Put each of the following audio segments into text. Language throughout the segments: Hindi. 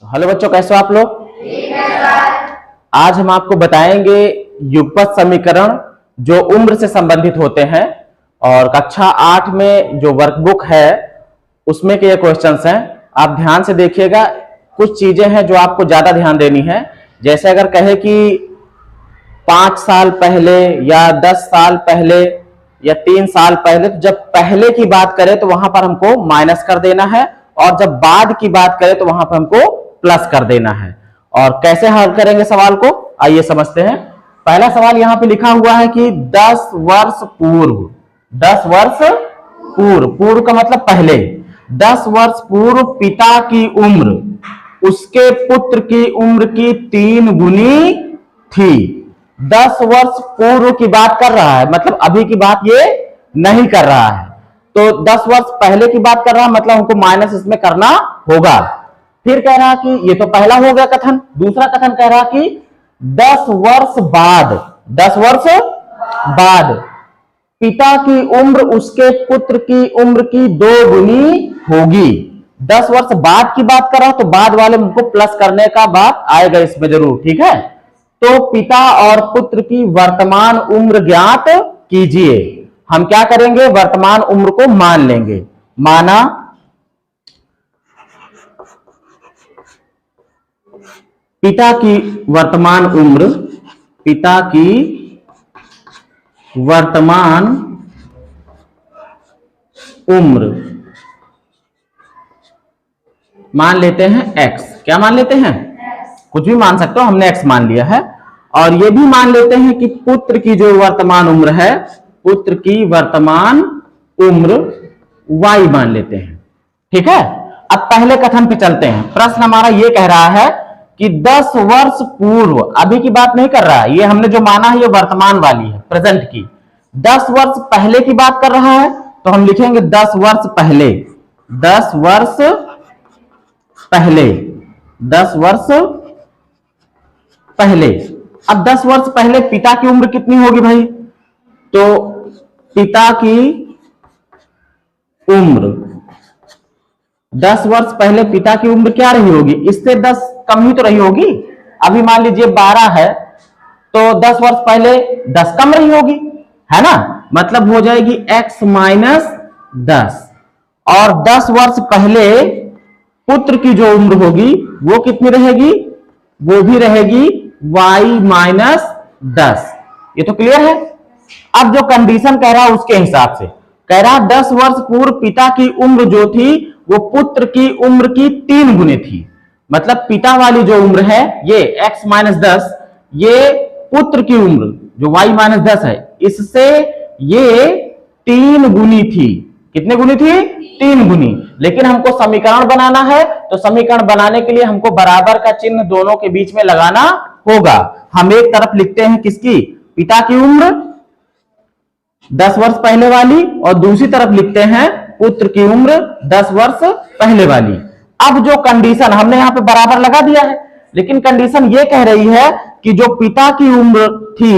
हेलो बच्चों, कैसे हो आप लोग? ठीक है सर। आज हम आपको बताएंगे युगपत समीकरण जो उम्र से संबंधित होते हैं और कक्षा 8 में जो वर्कबुक है उसमें के ये क्वेश्चंस हैं। आप ध्यान से देखिएगा, कुछ चीजें हैं जो आपको ज्यादा ध्यान देनी है। जैसे अगर कहे कि 5 साल पहले या 10 साल पहले या 3 साल पहले, तो जब पहले की बात करें तो वहां पर हमको माइनस कर देना है और जब बाद की बात करें तो वहां पर हमको प्लस कर देना है। और कैसे हल करेंगे सवाल को, आइए समझते हैं। पहला सवाल यहां पे लिखा हुआ है कि 10 वर्ष पूर्व, 10 वर्ष पूर्व, पूर्व का मतलब पहले, 10 वर्ष पूर्व पिता की उम्र उसके पुत्र की उम्र की 3 गुनी थी। 10 वर्ष पूर्व की बात कर रहा है, मतलब अभी की बात ये नहीं कर रहा है। तो 10 वर्ष पहले की बात कर रहा है, मतलब हमको माइनस इसमें करना होगा। फिर कह रहा कि ये तो पहला हो गया कथन। दूसरा कथन कह रहा कि 10 वर्ष बाद, 10 वर्ष बाद पिता की उम्र उसके पुत्र की उम्र की 2 गुनी होगी। 10 वर्ष बाद की बात कर रहा, तो बाद वाले हमको प्लस करने का बात आएगा इसमें जरूर, ठीक है। तो पिता और पुत्र की वर्तमान उम्र ज्ञात कीजिए। हम क्या करेंगे, वर्तमान उम्र को मान लेंगे। माना पिता की वर्तमान उम्र, पिता की वर्तमान उम्र मान लेते हैं x। क्या मान लेते हैं? कुछ भी मान सकते हो, हमने x मान लिया है। और ये भी मान लेते हैं कि पुत्र की जो वर्तमान उम्र है, पुत्र की वर्तमान उम्र y मान लेते हैं, ठीक है। अब पहले कथन पे चलते हैं। प्रश्न हमारा ये कह रहा है कि 10 वर्ष पूर्व, अभी की बात नहीं कर रहा है, ये हमने जो माना है ये वर्तमान वाली है, प्रेजेंट की। 10 वर्ष पहले की बात कर रहा है, तो हम लिखेंगे 10 वर्ष पहले, 10 वर्ष पहले, 10 वर्ष पहले। अब 10 वर्ष पहले पिता की उम्र कितनी होगी भाई? तो पिता की उम्र, 10 वर्ष पहले पिता की उम्र क्या रही होगी? इससे 10 कम ही तो रही होगी। अभी मान लीजिए 12 है, तो 10 वर्ष पहले 10 कम रही होगी, है ना। मतलब हो जाएगी x माइनस 10। और 10 वर्ष पहले पुत्र की जो उम्र होगी वो कितनी रहेगी? वो भी रहेगी y माइनस 10। ये तो क्लियर है। अब जो कंडीशन कह रहा है उसके हिसाब से कह रहा 10 वर्ष पूर्व पिता की उम्र जो थी वो पुत्र की उम्र की 3 गुनी थी। मतलब पिता वाली जो उम्र है ये x माइनस 10, ये पुत्र की उम्र जो y माइनस 10 है, इससे ये 3 गुनी थी। कितने गुनी थी? 3 गुनी। लेकिन हमको समीकरण बनाना है, तो समीकरण बनाने के लिए हमको बराबर का चिन्ह दोनों के बीच में लगाना होगा। हम एक तरफ लिखते हैं किसकी? पिता की उम्र 10 वर्ष पहले वाली, और दूसरी तरफ लिखते हैं पुत्र की उम्र 10 वर्ष पहले वाली। अब जो कंडीशन हमने यहां पे बराबर लगा दिया है, लेकिन कंडीशन ये कह रही है कि जो पिता की उम्र थी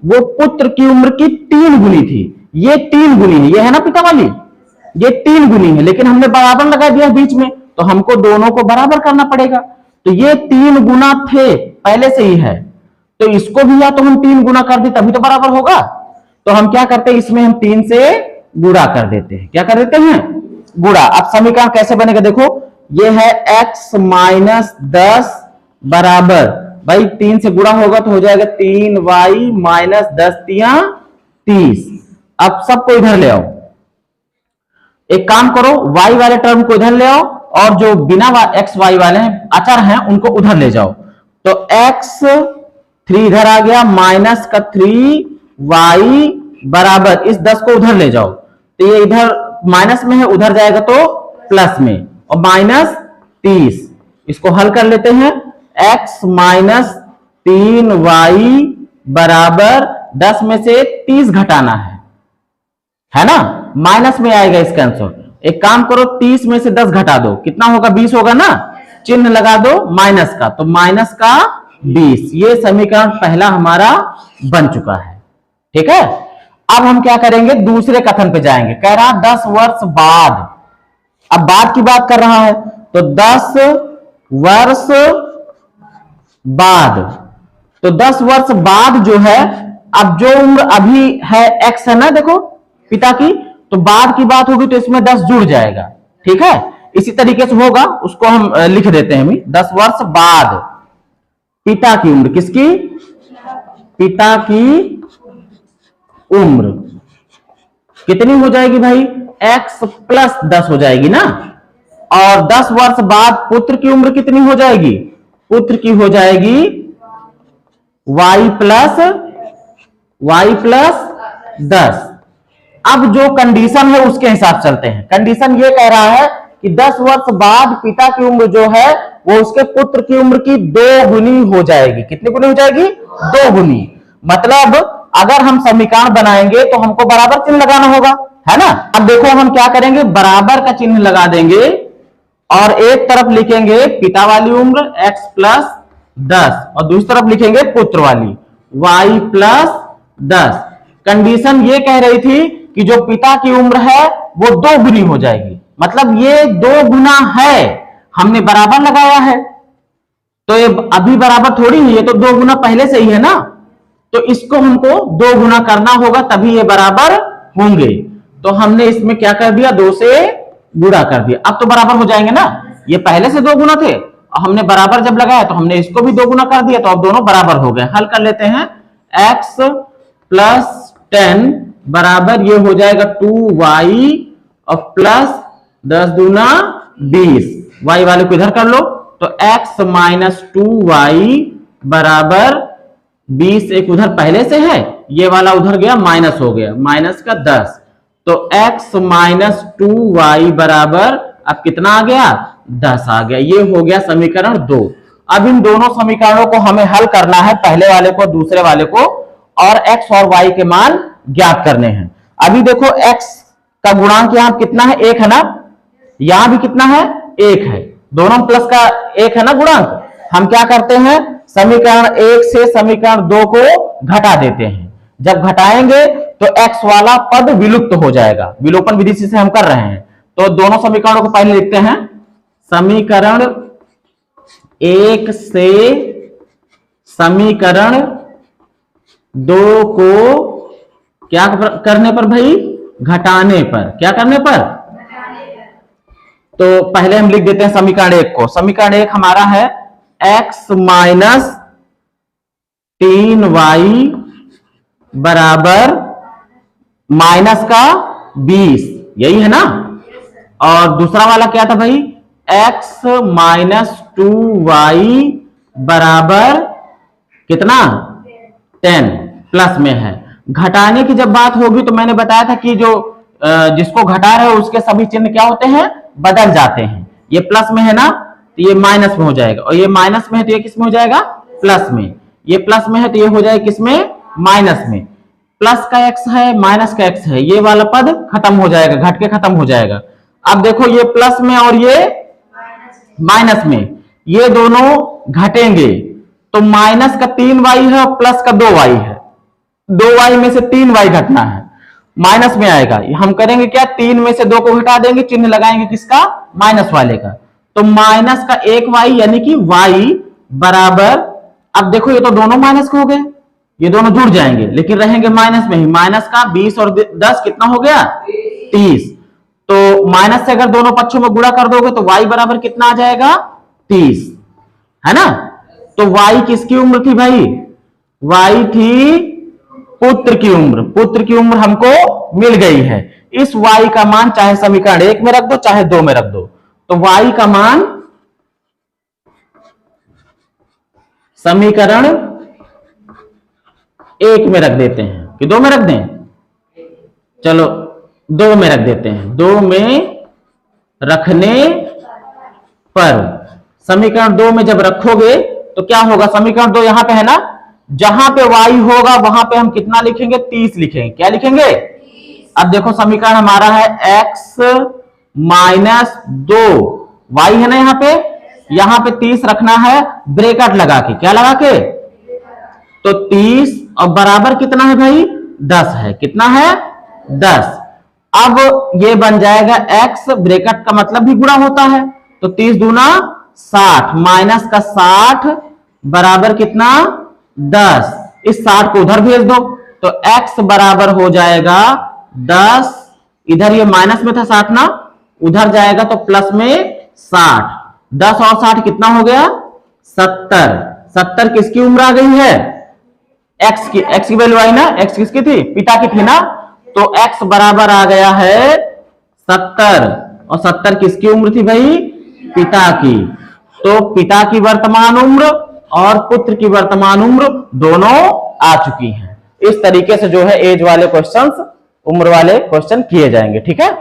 वो पुत्र की उम्र की 3 गुनी थी। ये 3 गुनी है, ये है ना पिता वाली, ये 3 गुनी है, लेकिन हमने बराबर लगा दिया बीच में, तो हमको दोनों को बराबर करना पड़ेगा। तो ये 3 गुना थे, पहले से ही है, तो इसको भी या तो हम 3 गुना कर दे तभी तो बराबर होगा। तो हम क्या करते हैं, इसमें हम 3 से गुणा कर देते हैं। क्या कर देते हैं? गुणा। अब समीकरण कैसे बनेगा देखो, ये है x माइनस 10 बराबर, भाई 3 से गुणा होगा तो हो जाएगा 3y माइनस 10 तिया 30। अब सबको इधर ले आओ। एक काम करो, y वाले टर्म को इधर ले आओ और जो बिना x y वाले हैं अचर हैं उनको उधर ले जाओ। तो x 3 इधर आ गया, माइनस का 3y बराबर, इस 10 को उधर ले जाओ, तो ये इधर माइनस में है, उधर जाएगा तो प्लस में, और माइनस 30। इसको हल कर लेते हैं। x माइनस 3y बराबर 10 में से 30 घटाना है ना, माइनस में आएगा इसका आंसर। एक काम करो, 30 में से 10 घटा दो, कितना होगा? 20 होगा ना, चिन्ह लगा दो माइनस का, तो माइनस का 20। ये समीकरण पहला हमारा बन चुका है, ठीक है। अब हम क्या करेंगे, दूसरे कथन पे जाएंगे। कह रहा 10 वर्ष बाद, अब बाद की बात कर रहा है, तो 10 वर्ष बाद। तो 10 वर्ष बाद जो है, अब जो उम्र अभी है x है ना, देखो पिता की, तो बाद की बात होगी तो इसमें 10 जुड़ जाएगा। ठीक है, इसी तरीके से होगा, उसको हम लिख देते हैं। 10 वर्ष बाद पिता की उम्र, किसकी? पिता की उम्र कितनी हो जाएगी भाई? x प्लस 10 हो जाएगी ना। और 10 वर्ष बाद पुत्र की उम्र कितनी हो जाएगी? पुत्र की हो जाएगी y प्लस 10। अब जो कंडीशन है उसके हिसाब चलते हैं। कंडीशन ये कह रहा है कि 10 वर्ष बाद पिता की उम्र जो है वो उसके पुत्र की उम्र की 2 गुनी हो जाएगी। कितनी गुनी हो जाएगी? 2 गुनी। मतलब अगर हम समीकरण बनाएंगे तो हमको बराबर चिन्ह लगाना होगा, है ना। अब देखो हम क्या करेंगे, बराबर का चिन्ह लगा देंगे और एक तरफ लिखेंगे पिता वाली उम्र x प्लस 10 और दूसरी तरफ लिखेंगे पुत्र वाली y प्लस 10। कंडीशन ये कह रही थी कि जो पिता की उम्र है वो 2 गुनी हो जाएगी। मतलब ये 2 गुना है, हमने बराबर लगाया है तो ये अभी बराबर थोड़ी है, ये तो 2 गुना पहले से ही है ना। तो इसको हमको 2 गुना करना होगा तभी ये बराबर होंगे। तो हमने इसमें क्या कर दिया, 2 से गुणा कर दिया। अब तो बराबर हो जाएंगे ना, ये पहले से 2 गुना थे और हमने बराबर जब लगाया तो हमने इसको भी 2 गुना कर दिया, तो अब दोनों बराबर हो गए। हल कर लेते हैं। x प्लस 10 बराबर ये हो जाएगा 2y और प्लस 10 दूना 20। y वाले को इधर कर लो तो x माइनस 2y बराबर 20। एक उधर पहले से है, ये वाला उधर गया माइनस हो गया, माइनस का 10। तो x माइनस 2y बराबर अब कितना आ गया? 10 आ गया। ये हो गया समीकरण 2। अब इन दोनों समीकरणों को हमें हल करना है, पहले वाले को दूसरे वाले को, और x और y के मान ज्ञात करने हैं। अभी देखो x का गुणांक यहां कितना है? 1 है ना। यहां भी कितना है? 1 है। दोनों प्लस का 1 है ना गुणांक। हम क्या करते हैं, समीकरण 1 से समीकरण 2 को घटा देते हैं। जब घटाएंगे तो x वाला पद विलुप्त हो जाएगा। विलोपन विधि से हम कर रहे हैं। तो दोनों समीकरणों को पहले लिखते हैं। समीकरण 1 से समीकरण 2 को क्या करने पर भाई? घटाने पर। क्या करने पर? तो पहले हम लिख देते हैं समीकरण 1 को। समीकरण 1 हमारा है x माइनस 3y बराबर माइनस का 20, यही है ना। और दूसरा वाला क्या था भाई? x माइनस 2y बराबर कितना? 10 प्लस में है। घटाने की जब बात होगी तो मैंने बताया था कि जो जिसको घटा रहे हो उसके सभी चिन्ह क्या होते हैं? बदल जाते हैं। ये प्लस में है ना तो ये माइनस में हो जाएगा, और ये माइनस में है तो ये किस में हो जाएगा? प्लस में। ये प्लस में है तो ये हो जाएगा किसमें? माइनस में। प्लस का x है, माइनस का x है, ये वाला पद खत्म हो जाएगा, घट के खत्म हो जाएगा। अब देखो ये प्लस में और ये माइनस में, ये दोनों घटेंगे तो माइनस का 3y है और प्लस का 2y है। 2y में से 3y घटना है, माइनस में आएगा। हम करेंगे क्या? 3 में से 2 को घटा देंगे, चिन्ह लगाएंगे किसका? माइनस वाले का। तो माइनस का 1y यानी कि y बराबर, अब देखो ये तो दोनों माइनस के हो गए, ये दोनों जुड़ जाएंगे लेकिन रहेंगे माइनस में ही। माइनस का 20 और 10 कितना हो गया? 30। तो माइनस से अगर दोनों पक्षों में गुणा कर दोगे तो y बराबर कितना आ जाएगा? 30, है ना। तो y किसकी उम्र थी भाई? y थी पुत्र की उम्र। पुत्र की उम्र हमको मिल गई है। इस y का मान चाहे समीकरण 1 में रख दो चाहे 2 में रख दो, तो y का मान समीकरण 1 में रख देते हैं कि 2 में रख दें? चलो 2 में रख देते हैं। 2 में रखने पर समीकरण 2 में जब रखोगे तो क्या होगा? समीकरण 2 यहां पे है ना, जहां पे y होगा वहां पे हम कितना लिखेंगे? 30 लिखेंगे। क्या लिखेंगे? अब देखो समीकरण हमारा है x माइनस 2, y है ना यहां पे 30 रखना है ब्रैकेट लगा के। क्या लगा के? तो 30 और बराबर कितना है भाई? 10 है। कितना है? 10। अब ये बन जाएगा x, ब्रैकेट का मतलब भी गुणा होता है, तो 30 दूना 60 माइनस का 60 बराबर कितना 10। इस 60 को उधर भेज दो तो x बराबर हो जाएगा 10। इधर ये माइनस में था 60 ना, उधर जाएगा तो प्लस में 60। 10 और 60 कितना हो गया 70। 70 किसकी उम्र आ गई है x की वैल्यू आई ना, x किसकी थी पिता की थी ना, तो x बराबर आ गया है 70। और 70 किसकी उम्र थी भाई पिता की। तो पिता की वर्तमान उम्र और पुत्र की वर्तमान उम्र दोनों आ चुकी हैं। इस तरीके से जो है एज वाले क्वेश्चंस, उम्र वाले क्वेश्चन किए जाएंगे। ठीक है।